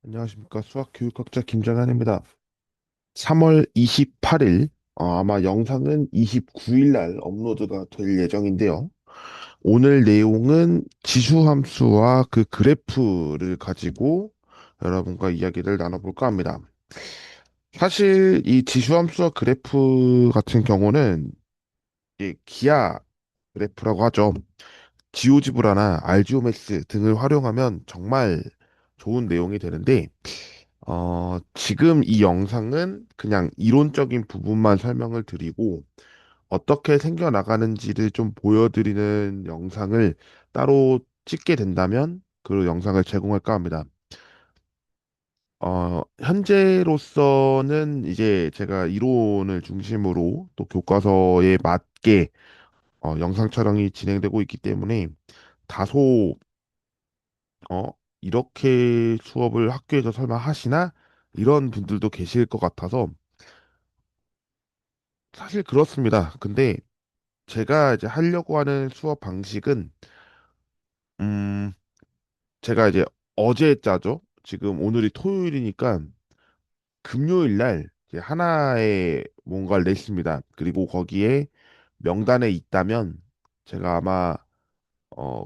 안녕하십니까. 수학교육학자 김정환입니다. 3월 28일, 아마 영상은 29일 날 업로드가 될 예정인데요. 오늘 내용은 지수함수와 그 그래프를 가지고 여러분과 이야기를 나눠볼까 합니다. 사실 이 지수함수와 그래프 같은 경우는 이 기하 그래프라고 하죠. 지오지브라나 알지오매스 등을 활용하면 정말 좋은 내용이 되는데, 지금 이 영상은 그냥 이론적인 부분만 설명을 드리고 어떻게 생겨나가는지를 좀 보여드리는 영상을 따로 찍게 된다면 그 영상을 제공할까 합니다. 현재로서는 이제 제가 이론을 중심으로 또 교과서에 맞게 영상 촬영이 진행되고 있기 때문에 다소 어, 이렇게 수업을 학교에서 설마 하시나? 이런 분들도 계실 것 같아서 사실 그렇습니다. 근데 제가 이제 하려고 하는 수업 방식은 음 제가 이제 어제 짜죠. 지금 오늘이 토요일이니까 금요일 날 이제 하나의 뭔가를 냈습니다. 그리고 거기에 명단에 있다면 제가 아마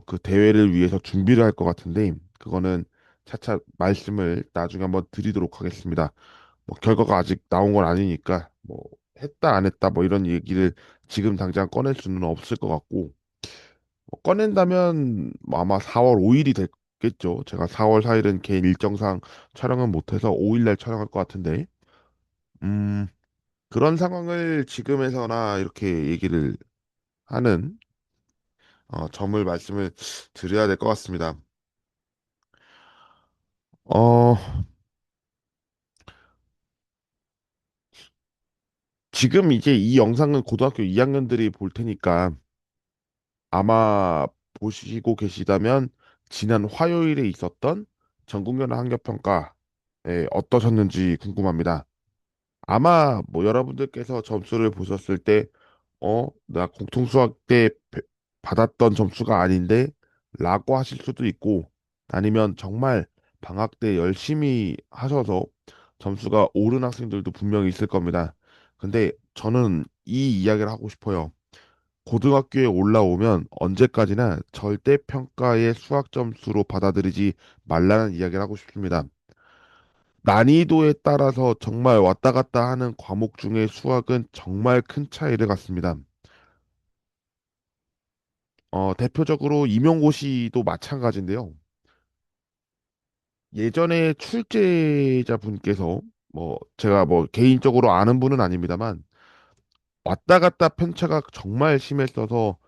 그 대회를 위해서 준비를 할 것 같은데 그거는 차차 말씀을 나중에 한번 드리도록 하겠습니다. 뭐 결과가 아직 나온 건 아니니까 뭐 했다 안 했다 뭐 이런 얘기를 지금 당장 꺼낼 수는 없을 것 같고 뭐 꺼낸다면 뭐 아마 4월 5일이 됐겠죠. 제가 4월 4일은 개인 일정상 촬영은 못해서 5일 날 촬영할 것 같은데 음 그런 상황을 지금에서나 이렇게 얘기를 하는 점을 말씀을 드려야 될 것 같습니다. 어 지금 이제 이 영상은 고등학교 2학년들이 볼 테니까 아마 보시고 계시다면 지난 화요일에 있었던 전국연합 학력평가에 어떠셨는지 궁금합니다. 아마 뭐 여러분들께서 점수를 보셨을 때, 나 공통수학 때 받았던 점수가 아닌데? 라고 하실 수도 있고, 아니면 정말 방학 때 열심히 하셔서 점수가 오른 학생들도 분명히 있을 겁니다. 근데 저는 이 이야기를 하고 싶어요. 고등학교에 올라오면 언제까지나 절대 평가의 수학 점수로 받아들이지 말라는 이야기를 하고 싶습니다. 난이도에 따라서 정말 왔다 갔다 하는 과목 중에 수학은 정말 큰 차이를 갖습니다. 대표적으로 임용고시도 마찬가지인데요. 예전에 출제자분께서 뭐 제가 뭐 개인적으로 아는 분은 아닙니다만 왔다 갔다 편차가 정말 심했어서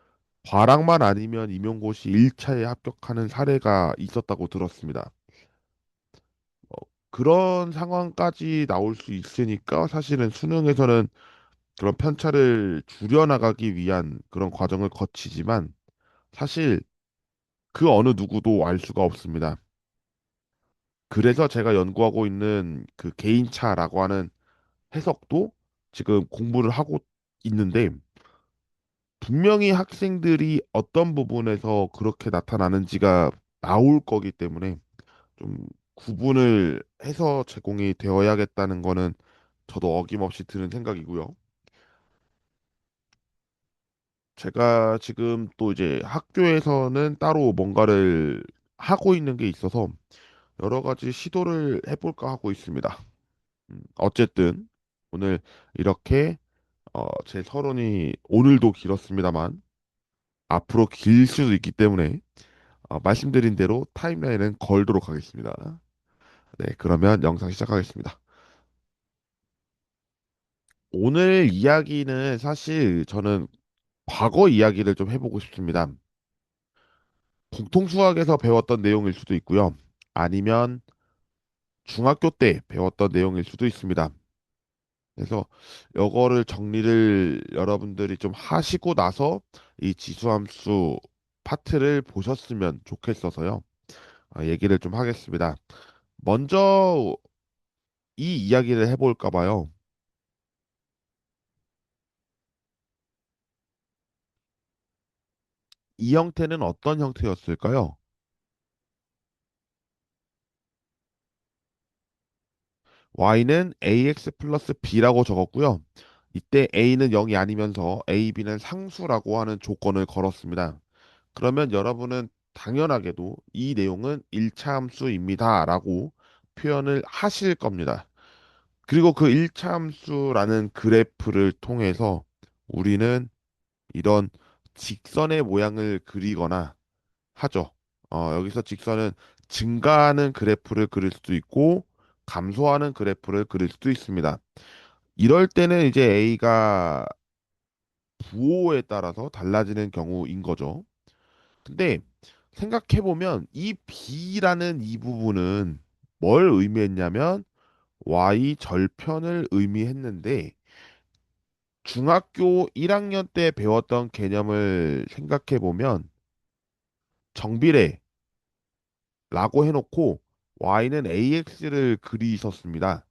과락만 아니면 임용고시 1차에 합격하는 사례가 있었다고 들었습니다. 어, 그런 상황까지 나올 수 있으니까 사실은 수능에서는 그런 편차를 줄여나가기 위한 그런 과정을 거치지만 사실 그 어느 누구도 알 수가 없습니다. 그래서 제가 연구하고 있는 그 개인차라고 하는 해석도 지금 공부를 하고 있는데 분명히 학생들이 어떤 부분에서 그렇게 나타나는지가 나올 거기 때문에 좀 구분을 해서 제공이 되어야겠다는 거는 저도 어김없이 드는 생각이고요. 제가 지금 또 이제 학교에서는 따로 뭔가를 하고 있는 게 있어서 여러 가지 시도를 해볼까 하고 있습니다. 어쨌든 오늘 이렇게 제 서론이 오늘도 길었습니다만 앞으로 길 수도 있기 때문에 말씀드린 대로 타임라인은 걸도록 하겠습니다. 네, 그러면 영상 시작하겠습니다. 오늘 이야기는 사실 저는 과거 이야기를 좀 해보고 싶습니다. 공통수학에서 배웠던 내용일 수도 있고요. 아니면 중학교 때 배웠던 내용일 수도 있습니다. 그래서 이거를 정리를 여러분들이 좀 하시고 나서 이 지수함수 파트를 보셨으면 좋겠어서요. 얘기를 좀 하겠습니다. 먼저 이 이야기를 해볼까 봐요. 이 형태는 어떤 형태였을까요? y는 ax 플러스 b라고 적었고요. 이때 a는 0이 아니면서 a, b는 상수라고 하는 조건을 걸었습니다. 그러면 여러분은 당연하게도 이 내용은 1차 함수입니다라고 표현을 하실 겁니다. 그리고 그 1차 함수라는 그래프를 통해서 우리는 이런 직선의 모양을 그리거나 하죠. 여기서 직선은 증가하는 그래프를 그릴 수도 있고 감소하는 그래프를 그릴 수도 있습니다. 이럴 때는 이제 A가 부호에 따라서 달라지는 경우인 거죠. 근데 생각해보면 이 B라는 이 부분은 뭘 의미했냐면 Y 절편을 의미했는데 중학교 1학년 때 배웠던 개념을 생각해보면 정비례 라고 해놓고 y는 ax를 그리셨습니다.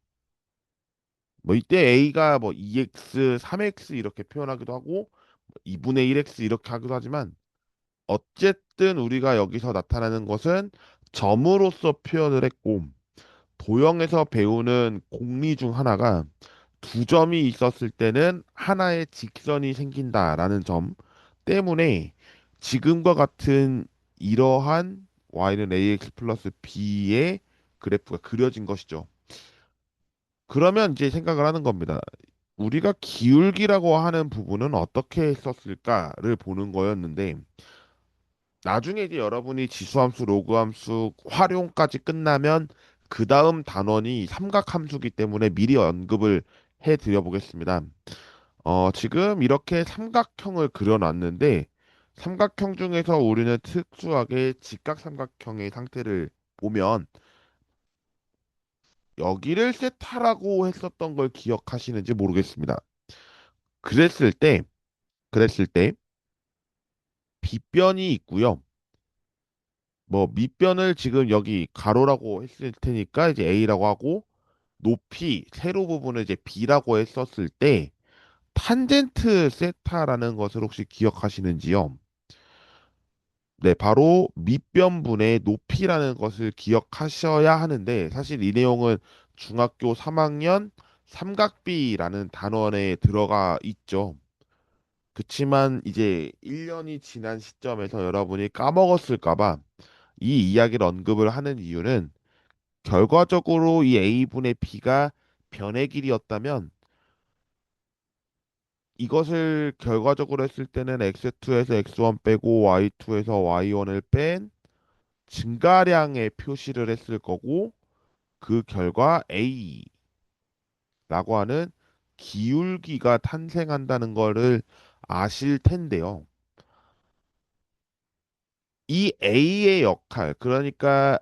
뭐 이때 a가 뭐 2x, 3x 이렇게 표현하기도 하고 2분의 1x 이렇게 하기도 하지만 어쨌든 우리가 여기서 나타나는 것은 점으로서 표현을 했고 도형에서 배우는 공리 중 하나가 두 점이 있었을 때는 하나의 직선이 생긴다라는 점 때문에 지금과 같은 이러한 y는 ax 플러스 b의 그래프가 그려진 것이죠. 그러면 이제 생각을 하는 겁니다. 우리가 기울기라고 하는 부분은 어떻게 했었을까를 보는 거였는데 나중에 이제 여러분이 지수함수, 로그함수 활용까지 끝나면 그 다음 단원이 삼각함수기 때문에 미리 언급을 해드려 보겠습니다. 지금 이렇게 삼각형을 그려놨는데 삼각형 중에서 우리는 특수하게 직각삼각형의 상태를 보면 여기를 세타라고 했었던 걸 기억하시는지 모르겠습니다. 그랬을 때, 그랬을 때 빗변이 있고요. 뭐 밑변을 지금 여기 가로라고 했을 테니까 이제 A라고 하고 높이 세로 부분을 이제 B라고 했었을 때 탄젠트 세타라는 것을 혹시 기억하시는지요? 네, 바로 밑변분의 높이라는 것을 기억하셔야 하는데 사실 이 내용은 중학교 3학년 삼각비라는 단원에 들어가 있죠. 그치만 이제 1년이 지난 시점에서 여러분이 까먹었을까 봐 이 이야기를 언급을 하는 이유는 결과적으로 이 a분의 b가 변의 길이었다면 이것을 결과적으로 했을 때는 x2에서 x1 빼고 y2에서 y1을 뺀 증가량의 표시를 했을 거고 그 결과 A라고 하는 기울기가 탄생한다는 거를 아실 텐데요. 이 A의 역할, 그러니까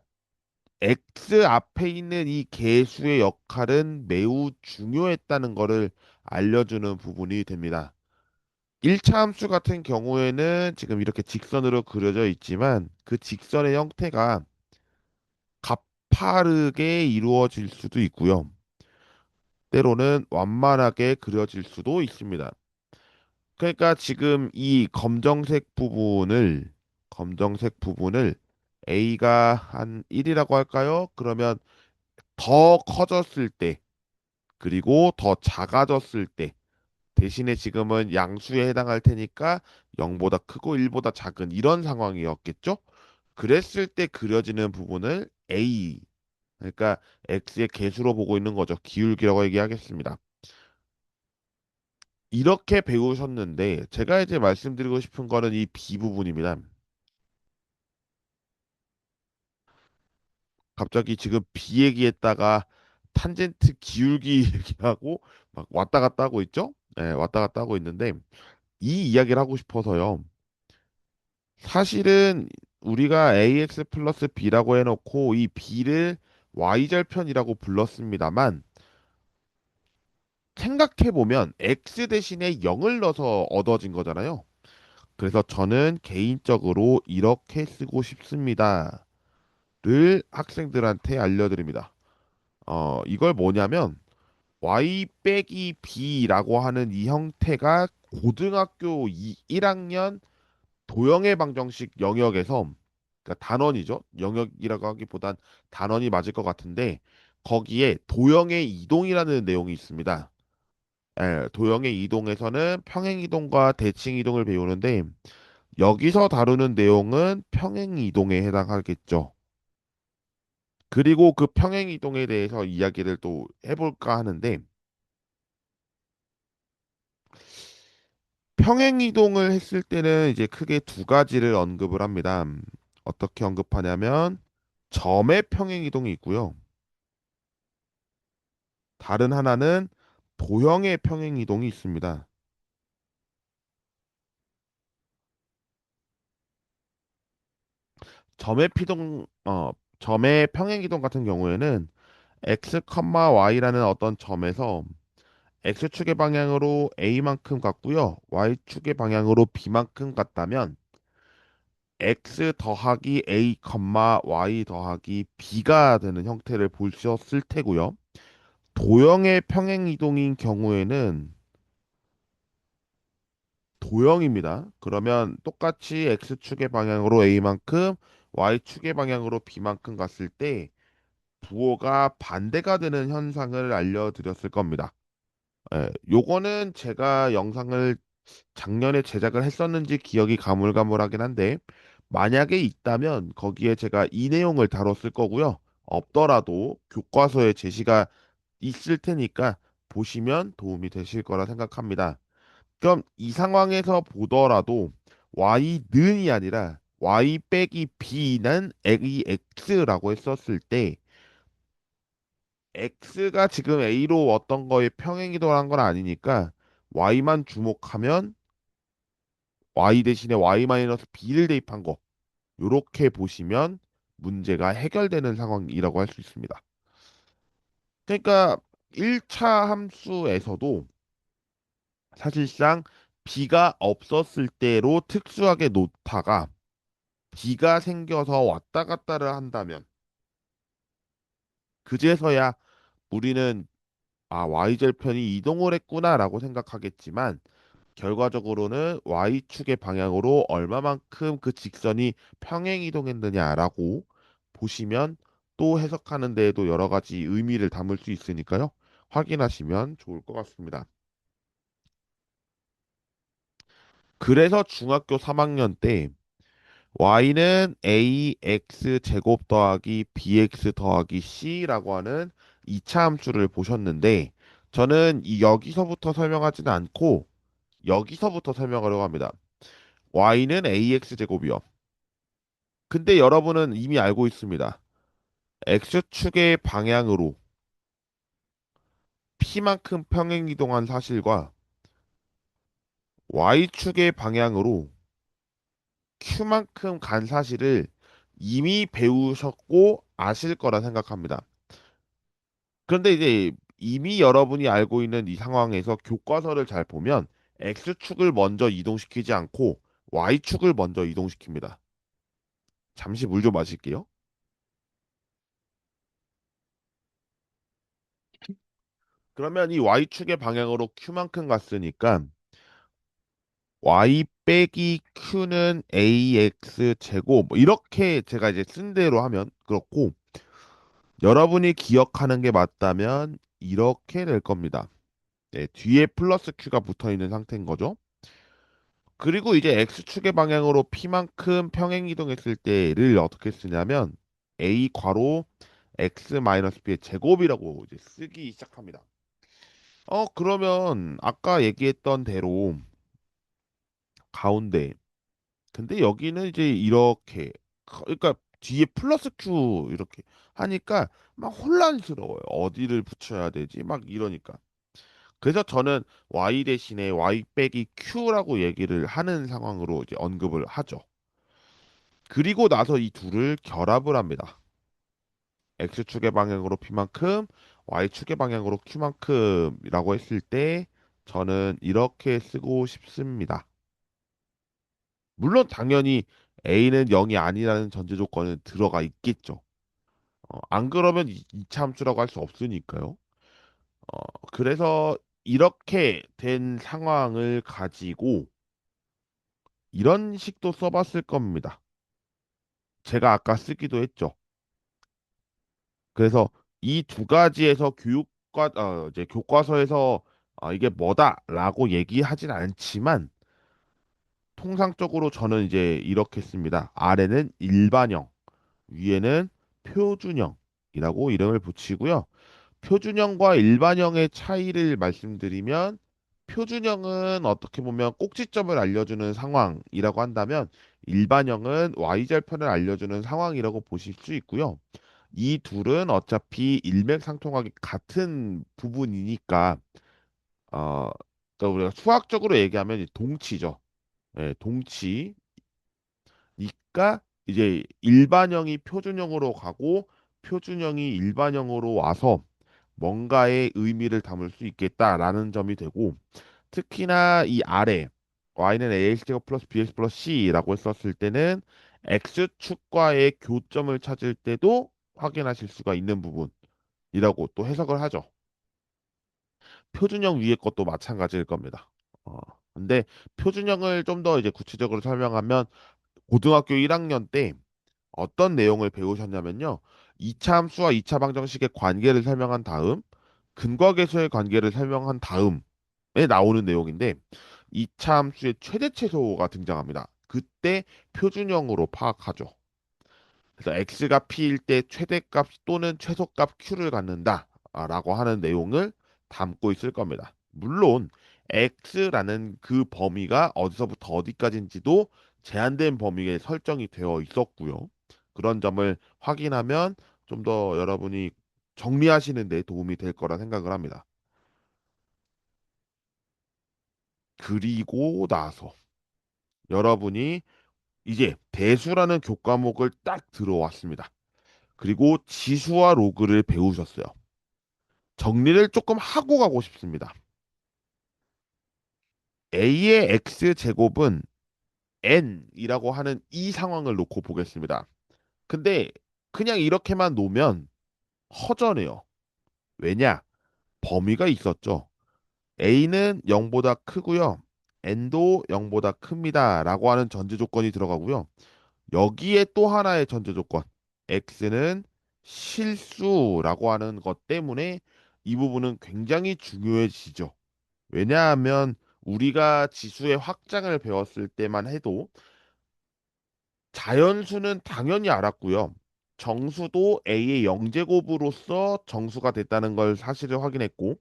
X 앞에 있는 이 계수의 역할은 매우 중요했다는 거를 알려주는 부분이 됩니다. 1차 함수 같은 경우에는 지금 이렇게 직선으로 그려져 있지만 그 직선의 형태가 가파르게 이루어질 수도 있고요. 때로는 완만하게 그려질 수도 있습니다. 그러니까 지금 이 검정색 부분을 A가 한 1이라고 할까요? 그러면 더 커졌을 때 그리고 더 작아졌을 때 대신에 지금은 양수에 해당할 테니까 0보다 크고 1보다 작은 이런 상황이었겠죠? 그랬을 때 그려지는 부분을 A 그러니까 x의 개수로 보고 있는 거죠. 기울기라고 얘기하겠습니다. 이렇게 배우셨는데 제가 이제 말씀드리고 싶은 거는 이 B 부분입니다. 갑자기 지금 B 얘기했다가 탄젠트 기울기 얘기하고 막 왔다 갔다 하고 있죠? 네, 왔다 갔다 하고 있는데 이 이야기를 하고 싶어서요. 사실은 우리가 ax 플러스 b라고 해놓고 이 b를 y절편이라고 불렀습니다만 생각해보면 x 대신에 0을 넣어서 얻어진 거잖아요. 그래서 저는 개인적으로 이렇게 쓰고 싶습니다. 를 학생들한테 알려드립니다. 이걸 뭐냐면 y 빼기 b라고 하는 이 형태가 고등학교 1학년 도형의 방정식 영역에서 그러니까 단원이죠. 영역이라고 하기보단 단원이 맞을 것 같은데 거기에 도형의 이동이라는 내용이 있습니다. 도형의 이동에서는 평행 이동과 대칭 이동을 배우는데 여기서 다루는 내용은 평행 이동에 해당하겠죠. 그리고 그 평행 이동에 대해서 이야기를 또 해볼까 하는데 평행 이동을 했을 때는 이제 크게 두 가지를 언급을 합니다. 어떻게 언급하냐면 점의 평행 이동이 있고요. 다른 하나는 도형의 평행 이동이 있습니다. 점의 피동 점의 평행 이동 같은 경우에는 x, y라는 어떤 점에서 x축의 방향으로 a만큼 갔고요. y축의 방향으로 b만큼 갔다면 x 더하기 a, y 더하기 b가 되는 형태를 볼 수 있을 테고요. 도형의 평행 이동인 경우에는 도형입니다. 그러면 똑같이 x축의 방향으로 a만큼 y축의 방향으로 b만큼 갔을 때 부호가 반대가 되는 현상을 알려드렸을 겁니다. 요거는 제가 영상을 작년에 제작을 했었는지 기억이 가물가물하긴 한데 만약에 있다면 거기에 제가 이 내용을 다뤘을 거고요. 없더라도 교과서에 제시가 있을 테니까 보시면 도움이 되실 거라 생각합니다. 그럼 이 상황에서 보더라도 y는이 아니라 y 빼기 b는 x라고 했었을 때 x가 지금 a로 어떤 거에 평행이동한 건 아니니까 y만 주목하면 y 대신에 y-b를 대입한 거 요렇게 보시면 문제가 해결되는 상황이라고 할 수 있습니다. 그러니까 1차 함수에서도 사실상 b가 없었을 때로 특수하게 놓다가 b가 생겨서 왔다 갔다를 한다면 그제서야 우리는 y절편이 이동을 했구나라고 생각하겠지만 결과적으로는 y축의 방향으로 얼마만큼 그 직선이 평행 이동했느냐라고 보시면 또 해석하는 데에도 여러 가지 의미를 담을 수 있으니까요. 확인하시면 좋을 것 같습니다. 그래서 중학교 3학년 때 y는 ax 제곱 더하기 bx 더하기 c라고 하는 2차 함수를 보셨는데 저는 여기서부터 설명하지는 않고 여기서부터 설명하려고 합니다. y는 ax 제곱이요. 근데 여러분은 이미 알고 있습니다. x축의 방향으로 p만큼 평행 이동한 사실과 y축의 방향으로 q만큼 간 사실을 이미 배우셨고 아실 거라 생각합니다. 그런데 이제 이미 여러분이 알고 있는 이 상황에서 교과서를 잘 보면 x축을 먼저 이동시키지 않고 y축을 먼저 이동시킵니다. 잠시 물 좀 마실게요. 그러면 이 y축의 방향으로 q만큼 갔으니까 y 빼기 q는 ax 제곱 뭐 이렇게 제가 이제 쓴 대로 하면 그렇고 여러분이 기억하는 게 맞다면 이렇게 될 겁니다. 네, 뒤에 플러스 q가 붙어 있는 상태인 거죠. 그리고 이제 x축의 방향으로 p만큼 평행 이동했을 때를 어떻게 쓰냐면 a 괄호 x 마이너스 b의 제곱이라고 이제 쓰기 시작합니다. 그러면 아까 얘기했던 대로 가운데 근데 여기는 이제 이렇게 그러니까 뒤에 플러스 q 이렇게 하니까 막 혼란스러워요. 어디를 붙여야 되지? 막 이러니까. 그래서 저는 y 대신에 y 빼기 q라고 얘기를 하는 상황으로 이제 언급을 하죠. 그리고 나서 이 둘을 결합을 합니다. x축의 방향으로 p만큼 y축의 방향으로 q만큼이라고 했을 때 저는 이렇게 쓰고 싶습니다. 물론 당연히 a는 0이 아니라는 전제 조건은 들어가 있겠죠. 안 그러면 이차 함수라고 할 수 없으니까요. 어, 그래서 이렇게 된 상황을 가지고 이런 식도 써봤을 겁니다. 제가 아까 쓰기도 했죠. 그래서 이 두 가지에서 이제 교과서에서 이게 뭐다라고 얘기하진 않지만 통상적으로 저는 이제 이렇게 씁니다. 아래는 일반형, 위에는 표준형이라고 이름을 붙이고요. 표준형과 일반형의 차이를 말씀드리면 표준형은 어떻게 보면 꼭지점을 알려주는 상황이라고 한다면 일반형은 Y절편을 알려주는 상황이라고 보실 수 있고요. 이 둘은 어차피 일맥상통하기 같은 부분이니까 어, 그러니까 우리가 수학적으로 얘기하면 이 동치죠. 예, 동치니까 이제 일반형이 표준형으로 가고 표준형이 일반형으로 와서 뭔가의 의미를 담을 수 있겠다라는 점이 되고 특히나 이 아래 y는 ax제곱 플러스 bx 플러스 c라고 했었을 때는 x축과의 교점을 찾을 때도 확인하실 수가 있는 부분이라고 또 해석을 하죠. 표준형 위의 것도 마찬가지일 겁니다. 어, 근데 표준형을 좀 더 이제 구체적으로 설명하면 고등학교 1학년 때 어떤 내용을 배우셨냐면요. 2차 함수와 2차 방정식의 관계를 설명한 다음 근과계수의 관계를 설명한 다음에 나오는 내용인데 2차 함수의 최대 최소가 등장합니다. 그때 표준형으로 파악하죠. 그래서 x가 p일 때 최대값 또는 최소값 q를 갖는다라고 하는 내용을 담고 있을 겁니다. 물론 x라는 그 범위가 어디서부터 어디까지인지도 제한된 범위에 설정이 되어 있었고요. 그런 점을 확인하면 좀 더 여러분이 정리하시는 데 도움이 될 거라 생각을 합니다. 그리고 나서 여러분이 이제 대수라는 교과목을 딱 들어왔습니다. 그리고 지수와 로그를 배우셨어요. 정리를 조금 하고 가고 싶습니다. a의 x 제곱은 n이라고 하는 이 상황을 놓고 보겠습니다. 근데 그냥 이렇게만 놓으면 허전해요. 왜냐? 범위가 있었죠. a는 0보다 크고요. n도 0보다 큽니다. 라고 하는 전제 조건이 들어가고요. 여기에 또 하나의 전제 조건. x는 실수라고 하는 것 때문에 이 부분은 굉장히 중요해지죠. 왜냐하면 우리가 지수의 확장을 배웠을 때만 해도 자연수는 당연히 알았고요. 정수도 a의 영제곱으로서 정수가 됐다는 걸 사실을 확인했고,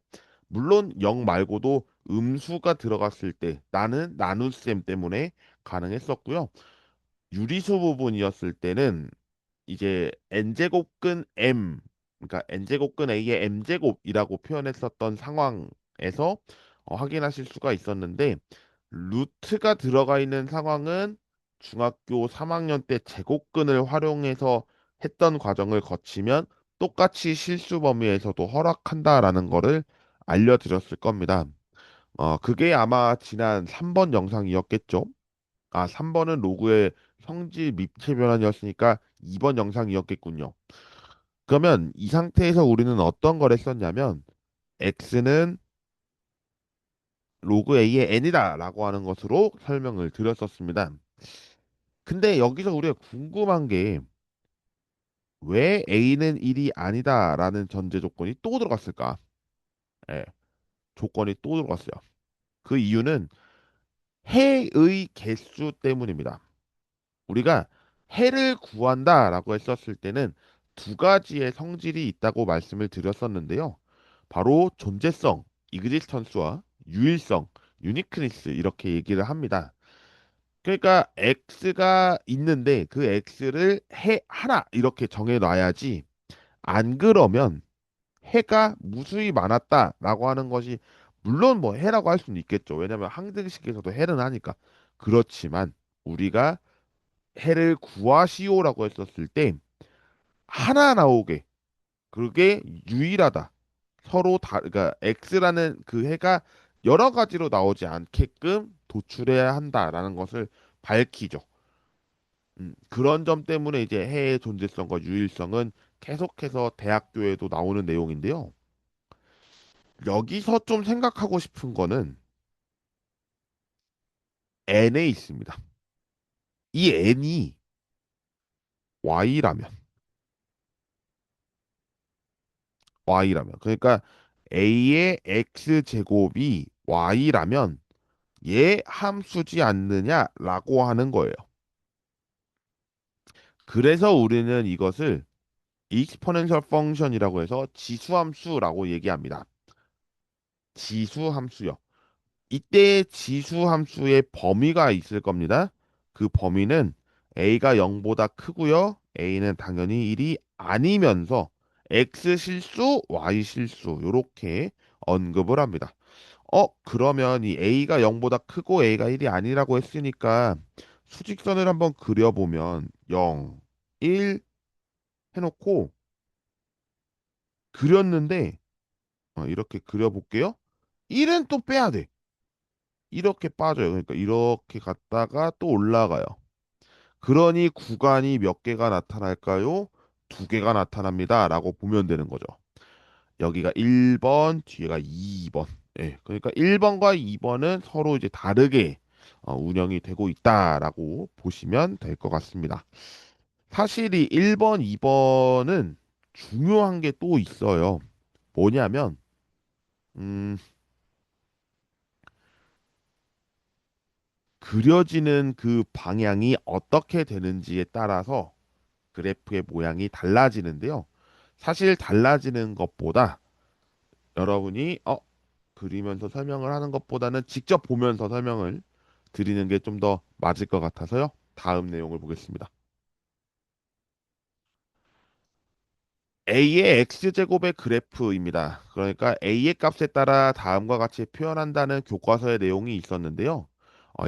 물론 0 말고도 음수가 들어갔을 때 나는 나눗셈 때문에 가능했었고요. 유리수 부분이었을 때는 이제 n제곱근 m 그러니까 n제곱근 a의 m제곱이라고 표현했었던 상황에서 확인하실 수가 있었는데 루트가 들어가 있는 상황은 중학교 3학년 때 제곱근을 활용해서 했던 과정을 거치면 똑같이 실수 범위에서도 허락한다라는 거를 알려드렸을 겁니다. 그게 아마 지난 3번 영상이었겠죠? 3번은 로그의 성질 미체 변환이었으니까 2번 영상이었겠군요. 그러면 이 상태에서 우리는 어떤 걸 했었냐면 x는 로그 a의 n이다라고 하는 것으로 설명을 드렸었습니다. 근데 여기서 우리가 궁금한 게 왜 a는 1이 아니다라는 전제 조건이 또 들어갔을까? 예, 조건이 또 들어갔어요. 그 이유는 해의 개수 때문입니다. 우리가 해를 구한다라고 했었을 때는 두 가지의 성질이 있다고 말씀을 드렸었는데요. 바로 존재성, 이그지스턴스와 유일성, 유니크니스 이렇게 얘기를 합니다. 그러니까 x가 있는데 그 x를 해 하나 이렇게 정해 놔야지 안 그러면 해가 무수히 많았다라고 하는 것이 물론 뭐 해라고 할 수는 있겠죠. 왜냐하면 항등식에서도 해는 하니까. 그렇지만 우리가 해를 구하시오라고 했었을 때 하나 나오게 그게 유일하다. 서로 그러니까 x라는 그 해가 여러 가지로 나오지 않게끔 도출해야 한다라는 것을 밝히죠. 그런 점 때문에 이제 해의 존재성과 유일성은 계속해서 대학교에도 나오는 내용인데요. 여기서 좀 생각하고 싶은 거는 n에 있습니다. 이 n이 y라면 y라면. 그러니까 a의 x제곱이 y라면 얘 함수지 않느냐라고 하는 거예요. 그래서 우리는 이것을 exponential function이라고 해서 지수함수라고 얘기합니다. 지수함수요. 이때 지수함수의 범위가 있을 겁니다. 그 범위는 a가 0보다 크고요. a는 당연히 1이 아니면서 x 실수, y 실수 이렇게 언급을 합니다. 그러면 이 a가 0보다 크고 a가 1이 아니라고 했으니까 수직선을 한번 그려보면 0, 1 해놓고 그렸는데 이렇게 그려볼게요. 1은 또 빼야 돼. 이렇게 빠져요. 그러니까 이렇게 갔다가 또 올라가요. 그러니 구간이 몇 개가 나타날까요? 두 개가 나타납니다. 라고 보면 되는 거죠. 여기가 1번, 뒤에가 2번. 예, 그러니까 1번과 2번은 서로 이제 다르게 운영이 되고 있다라고 보시면 될 것 같습니다. 사실 이 1번, 2번은 중요한 게 또 있어요. 뭐냐면, 음, 그려지는 그 방향이 어떻게 되는지에 따라서 그래프의 모양이 달라지는데요. 사실 달라지는 것보다 여러분이 그리면서 설명을 하는 것보다는 직접 보면서 설명을 드리는 게 좀 더 맞을 것 같아서요. 다음 내용을 보겠습니다. A의 X제곱의 그래프입니다. 그러니까 A의 값에 따라 다음과 같이 표현한다는 교과서의 내용이 있었는데요.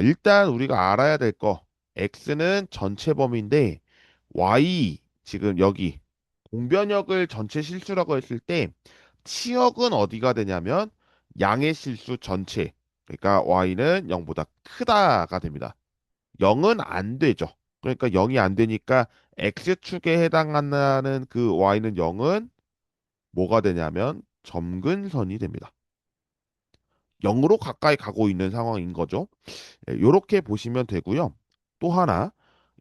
일단 우리가 알아야 될 거, X는 전체 범위인데 Y 지금 여기 공변역을 전체 실수라고 했을 때 치역은 어디가 되냐면 양의 실수 전체. 그러니까 Y는 0보다 크다가 됩니다. 0은 안 되죠. 그러니까 0이 안 되니까 X축에 해당하는 그 Y는 0은 뭐가 되냐면 점근선이 됩니다. 0으로 가까이 가고 있는 상황인 거죠. 이렇게 보시면 되고요. 또 하나,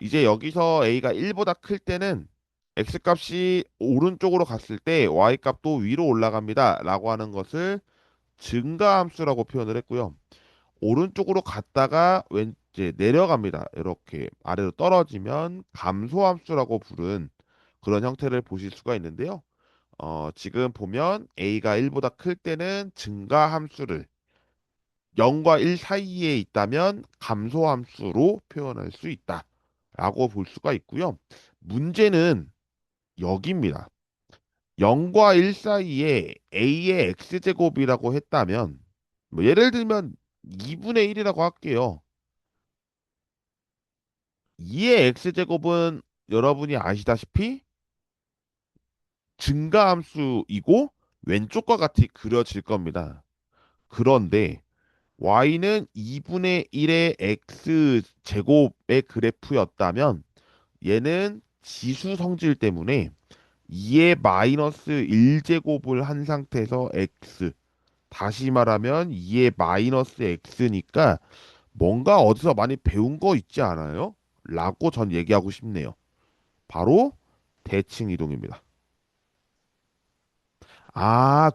이제 여기서 A가 1보다 클 때는 X값이 오른쪽으로 갔을 때 Y값도 위로 올라갑니다. 라고 하는 것을 증가함수라고 표현을 했고요. 오른쪽으로 갔다가 이제 내려갑니다. 이렇게 아래로 떨어지면 감소함수라고 부른 그런 형태를 보실 수가 있는데요. 지금 보면 A가 1보다 클 때는 증가함수를 0과 1 사이에 있다면 감소함수로 표현할 수 있다. 라고 볼 수가 있고요. 문제는 여기입니다. 0과 1 사이에 A의 X제곱이라고 했다면 뭐 예를 들면 2분의 1이라고 할게요. 2의 X제곱은 여러분이 아시다시피 증가함수이고 왼쪽과 같이 그려질 겁니다. 그런데 y는 2분의 1의 x제곱의 그래프였다면 얘는 지수 성질 때문에 2의 마이너스 1제곱을 한 상태에서 x 다시 말하면 2의 마이너스 x니까 뭔가 어디서 많이 배운 거 있지 않아요? 라고 전 얘기하고 싶네요. 바로 대칭 이동입니다.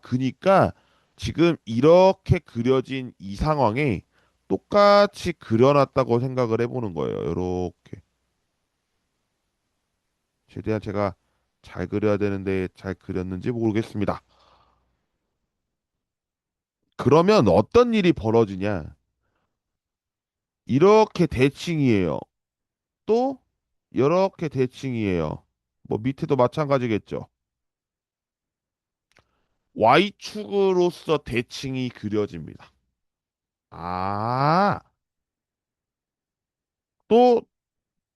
그니까 지금 이렇게 그려진 이 상황에 똑같이 그려놨다고 생각을 해보는 거예요. 이렇게. 최대한 제가 잘 그려야 되는데 잘 그렸는지 모르겠습니다. 그러면 어떤 일이 벌어지냐? 이렇게 대칭이에요. 또 이렇게 대칭이에요. 뭐 밑에도 마찬가지겠죠. Y축으로서 대칭이 그려집니다. 아, 또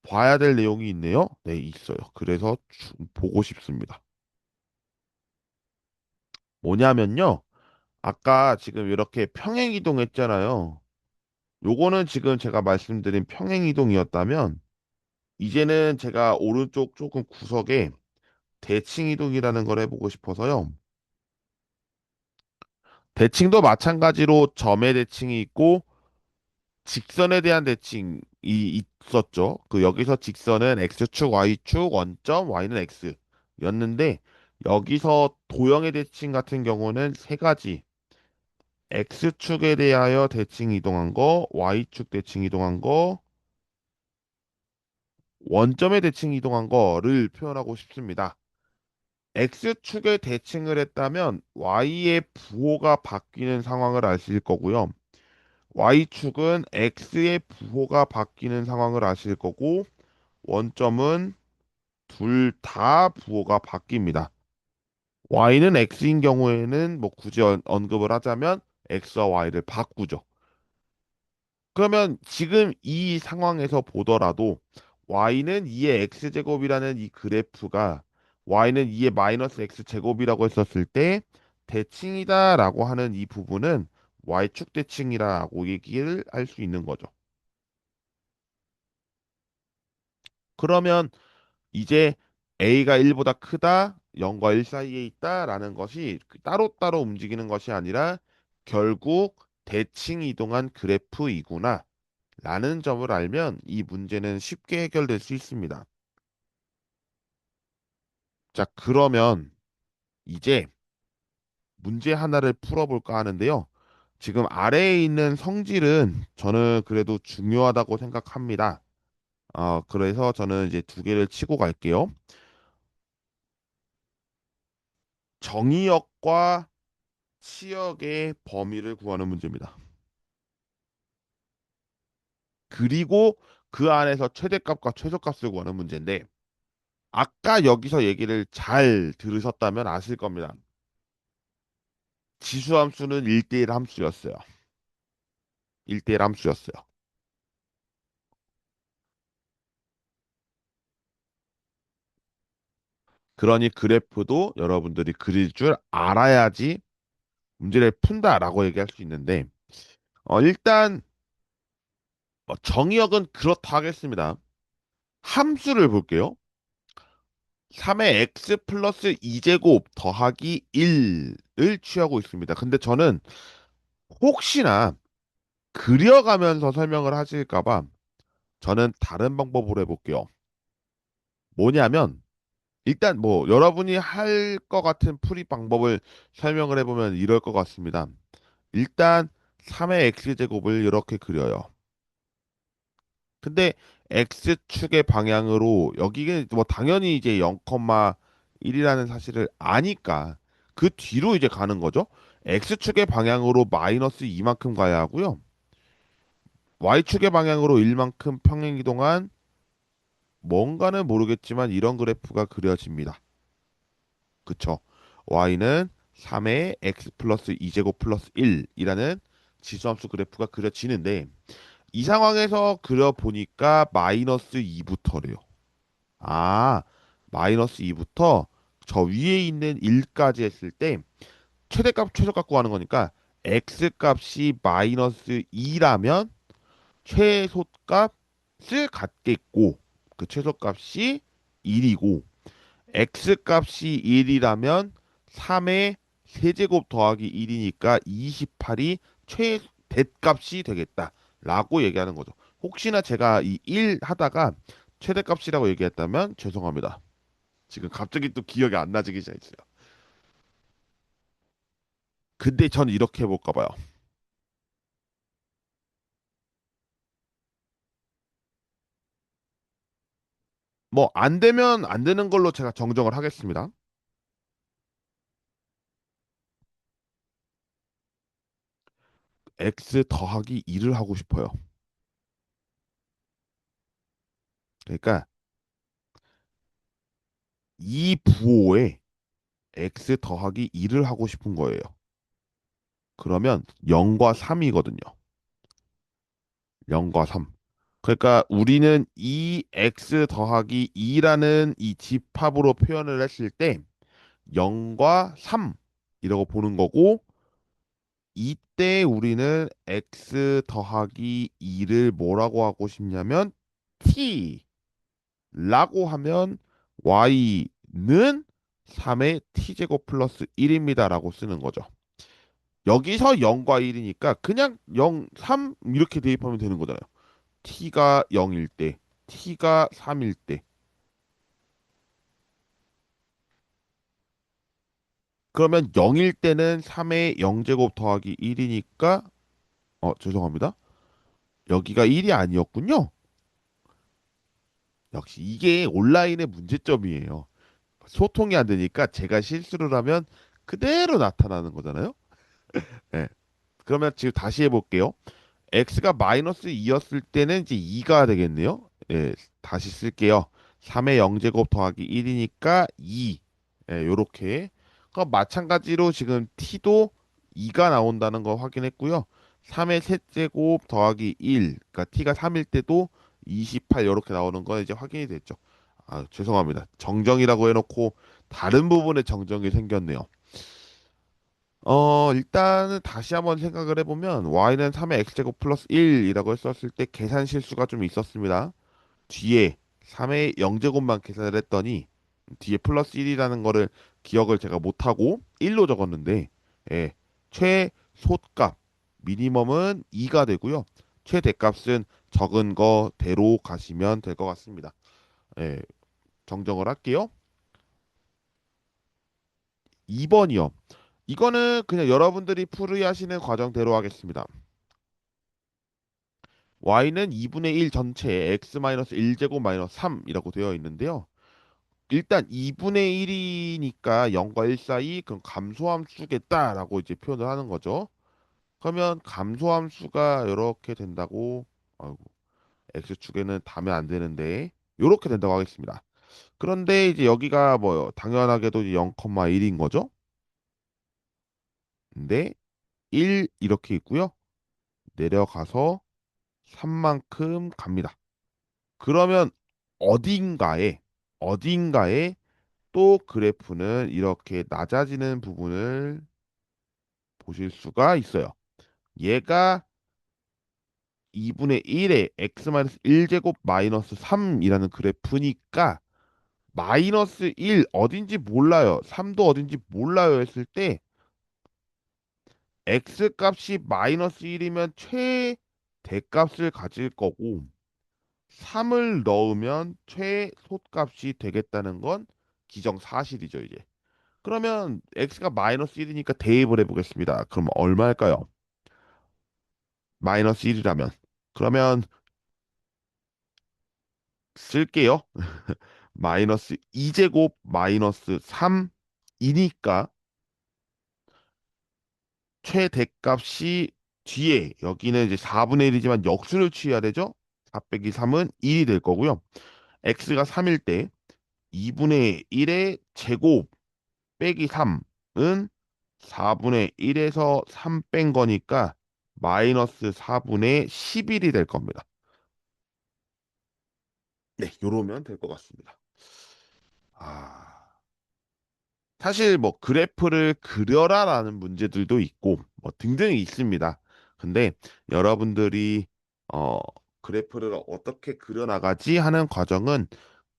봐야 될 내용이 있네요. 네, 있어요. 그래서 보고 싶습니다. 뭐냐면요. 아까 지금 이렇게 평행 이동했잖아요. 요거는 지금 제가 말씀드린 평행 이동이었다면 이제는 제가 오른쪽 조금 구석에 대칭 이동이라는 걸 해보고 싶어서요. 대칭도 마찬가지로 점의 대칭이 있고 직선에 대한 대칭이 있었죠. 그 여기서 직선은 x축, y축, 원점, y는 x였는데 여기서 도형의 대칭 같은 경우는 세 가지. X축에 대하여 대칭 이동한 거, Y축 대칭 이동한 거, 원점의 대칭 이동한 거를 표현하고 싶습니다. X축에 대칭을 했다면 Y의 부호가 바뀌는 상황을 아실 거고요. Y축은 X의 부호가 바뀌는 상황을 아실 거고, 원점은 둘 다 부호가 바뀝니다. Y는 X인 경우에는 뭐 굳이 언급을 하자면 X와 Y를 바꾸죠. 그러면 지금 이 상황에서 보더라도 y는 2의 x제곱이라는 이 그래프가 y는 2의 마이너스 x제곱이라고 했었을 때 대칭이다라고 하는 이 부분은 y축 대칭이라고 얘기를 할 수 있는 거죠. 그러면 이제 a가 1보다 크다, 0과 1 사이에 있다라는 것이 따로따로 움직이는 것이 아니라 결국 대칭 이동한 그래프이구나. 라는 점을 알면 이 문제는 쉽게 해결될 수 있습니다. 자, 그러면 이제 문제 하나를 풀어볼까 하는데요. 지금 아래에 있는 성질은 저는 그래도 중요하다고 생각합니다. 그래서 저는 이제 두 개를 치고 갈게요. 정의역과 치역의 범위를 구하는 문제입니다. 그리고 그 안에서 최대값과 최소값을 구하는 문제인데, 아까 여기서 얘기를 잘 들으셨다면 아실 겁니다. 지수함수는 1대1 함수였어요. 1대1 함수였어요. 그러니 그래프도 여러분들이 그릴 줄 알아야지 문제를 푼다라고 얘기할 수 있는데, 일단 정의역은 그렇다 하겠습니다. 함수를 볼게요. 3의 x 플러스 2제곱 더하기 1을 취하고 있습니다. 근데 저는 혹시나 그려가면서 설명을 하실까봐 저는 다른 방법으로 해볼게요. 뭐냐면 일단 뭐 여러분이 할 것 같은 풀이 방법을 설명을 해보면 이럴 것 같습니다. 일단 3의 x제곱을 이렇게 그려요. 근데 x축의 방향으로 여기에 뭐 당연히 이제 0,1이라는 사실을 아니까 그 뒤로 이제 가는 거죠. x축의 방향으로 마이너스 2만큼 가야 하고요. y축의 방향으로 1만큼 평행 이동한 뭔가는 모르겠지만 이런 그래프가 그려집니다. 그쵸? y는 3의 x 플러스 2제곱 플러스 1이라는 지수함수 그래프가 그려지는데 이 상황에서 그려보니까 마이너스 2부터래요. 아, 마이너스 2부터 저 위에 있는 1까지 했을 때 최대값 최소값 구하는 거니까 x 값이 마이너스 2라면 최소값을 갖겠고 그 최소값이 1이고 x 값이 1이라면 3의 세제곱 더하기 1이니까 28이 최 대값이 되겠다라고 얘기하는 거죠. 혹시나 제가 이 1 하다가 최대값이라고 얘기했다면 죄송합니다. 지금 갑자기 또 기억이 안 나지기 시작했어요. 근데 전 이렇게 해볼까 봐요. 뭐 안 되면 안 되는 걸로 제가 정정을 하겠습니다. x 더하기 2를 하고 싶어요. 그러니까 이 부호에 x 더하기 2를 하고 싶은 거예요. 그러면 0과 3이거든요. 0과 3. 그러니까 우리는 이 x 더하기 2라는 이 집합으로 표현을 했을 때 0과 3이라고 보는 거고 이때 우리는 x 더하기 2를 뭐라고 하고 싶냐면 t라고 하면 y는 3의 t제곱 플러스 1입니다라고 쓰는 거죠. 여기서 0과 1이니까 그냥 0, 3 이렇게 대입하면 되는 거잖아요. t가 0일 때, t가 3일 때. 그러면 0일 때는 3의 0제곱 더하기 1이니까 죄송합니다. 여기가 1이 아니었군요. 역시 이게 온라인의 문제점이에요. 소통이 안 되니까 제가 실수를 하면 그대로 나타나는 거잖아요. 예. 그러면 지금 다시 해볼게요. x가 마이너스 2였을 때는 이제 2가 되겠네요. 예, 다시 쓸게요. 3의 0제곱 더하기 1이니까 2. 예, 요렇게. 그럼 마찬가지로 지금 t도 2가 나온다는 거 확인했고요. 3의 세제곱 더하기 1. 그러니까 t가 3일 때도 28 이렇게 나오는 건 이제 확인이 됐죠. 아, 죄송합니다. 정정이라고 해놓고 다른 부분에 정정이 생겼네요. 일단은 다시 한번 생각을 해보면 y는 3의 x제곱 플러스 1이라고 했었을 때 계산 실수가 좀 있었습니다. 뒤에 3의 0제곱만 계산을 했더니 뒤에 플러스 1이라는 거를 기억을 제가 못하고 1로 적었는데 예, 최소값 미니멈은 2가 되고요. 최대값은 적은 거대로 가시면 될 것 같습니다. 예, 정정을 할게요. 2번이요. 이거는 그냥 여러분들이 풀이하시는 과정대로 하겠습니다. y는 2분의 1 전체에 x-1제곱 마이너스 3이라고 되어 있는데요. 일단 2분의 1이니까 0과 1 사이 그럼 감소함수겠다라고 이제 표현을 하는 거죠. 그러면 감소함수가 이렇게 된다고 아이고 x축에는 담면 안 되는데 이렇게 된다고 하겠습니다. 그런데 이제 여기가 뭐 당연하게도 0,1인 거죠. 근데 1 이렇게 있고요. 내려가서 3만큼 갑니다. 그러면 어딘가에 어딘가에 또 그래프는 이렇게 낮아지는 부분을 보실 수가 있어요. 얘가 2분의 1에 x-1제곱 마이너스 3이라는 그래프니까 마이너스 1 어딘지 몰라요. 3도 어딘지 몰라요 했을 때 x 값이 마이너스 1이면 최대값을 가질 거고 3을 넣으면 최소값이 되겠다는 건 기정사실이죠, 이제. 그러면 x가 마이너스 1이니까 대입을 해보겠습니다. 그럼 얼마일까요? 마이너스 1이라면. 그러면 쓸게요. 마이너스 2제곱 마이너스 3이니까 최대값이 뒤에 여기는 이제 4분의 1이지만 역수를 취해야 되죠? 4 빼기 3은 1이 될 거고요. x가 3일 때 2분의 1의 제곱 빼기 3은 4분의 1에서 3 뺀 거니까 마이너스 4분의 11이 될 겁니다. 네, 요러면 될 것 같습니다. 아, 사실 뭐 그래프를 그려라라는 문제들도 있고 뭐 등등이 있습니다. 근데 여러분들이 어 그래프를 어떻게 그려나가지 하는 과정은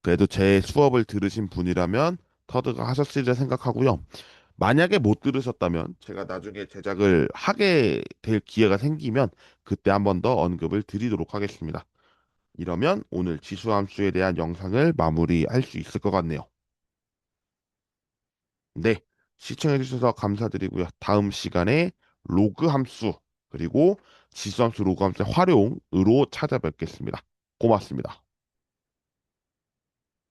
그래도 제 수업을 들으신 분이라면 터득을 하셨으리라 생각하고요. 만약에 못 들으셨다면 제가 나중에 제작을 하게 될 기회가 생기면 그때 한 번 더 언급을 드리도록 하겠습니다. 이러면 오늘 지수함수에 대한 영상을 마무리할 수 있을 것 같네요. 네, 시청해주셔서 감사드리고요. 다음 시간에 로그 함수 그리고 지수함수 로그 함수의 활용으로 찾아뵙겠습니다. 고맙습니다.